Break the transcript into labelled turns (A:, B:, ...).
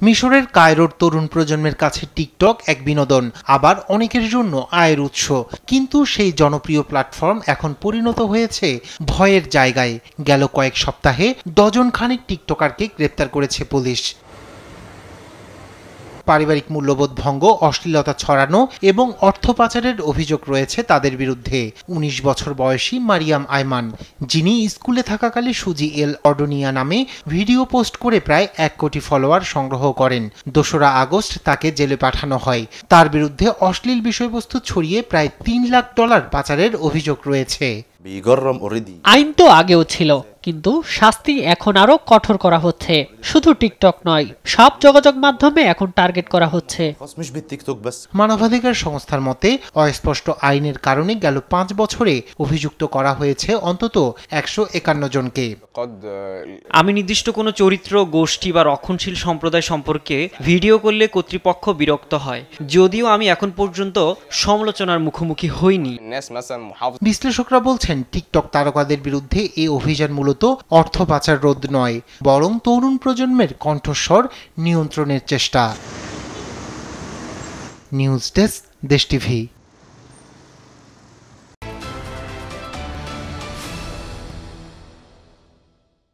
A: মিশরের কায়রোর তরুণ প্রজন্মের কাছে টিকটক এক বিনোদন, আবার অনেকের জন্য আয়ের উৎস। কিন্তু সেই জনপ্রিয় প্ল্যাটফর্ম এখন পরিণত হয়েছে ভয়ের জায়গায়। গেল কয়েক সপ্তাহে ডজন খানেক টিকটকারকে গ্রেপ্তার করেছে পুলিশ। পারিবারিক মূল্যবোধ ভঙ্গ, অশ্লীলতা ছড়ানো এবং অর্থ পাচারের অভিযোগ রয়েছে তাদের বিরুদ্ধে। ১৯ বছর বয়সী মারিয়াম আয়মান, যিনি স্কুলে থাকাকালে সুজি এল অর্ডোনিয়া নামে ভিডিও পোস্ট করে প্রায় ১ কোটি ফলোয়ার সংগ্রহ করেন। ২রা আগস্ট তাকে জেলে পাঠানো হয়। তার বিরুদ্ধে অশ্লীল বিষয়বস্তু ছড়িয়ে প্রায় $৩ লাখ পাচারের অভিযোগ রয়েছে।
B: আইন তো আগেও ছিল, কিন্তু শাস্তি এখন আরো কঠোর করা হচ্ছে। শুধু টিকটক নয়, সব যোগাযোগ মাধ্যমে এখন টার্গেট করা হচ্ছে।
A: মানবাধিকার সংস্থার মতে অস্পষ্ট আইনের কারণে গেল ৫ বছরে অভিযুক্ত করা হয়েছে অন্তত ১৫১ জনকে।
C: আমি নির্দিষ্ট কোনো চরিত্র, গোষ্ঠী বা রক্ষণশীল সম্প্রদায় সম্পর্কে ভিডিও করলে কর্তৃপক্ষ বিরক্ত হয়, যদিও আমি এখন পর্যন্ত সমালোচনার মুখোমুখি হইনি।
A: বিশ্লেষকরা বলছেন, টিকটক তারকাদের বিরুদ্ধে এই অভিযান মূলত অর্থ পাচার রোধ নয়, বরং তরুণ প্রজন্মের কণ্ঠস্বর নিয়ন্ত্রণের চেষ্টা। নিউজ ডেস্ক, দেশ টিভি।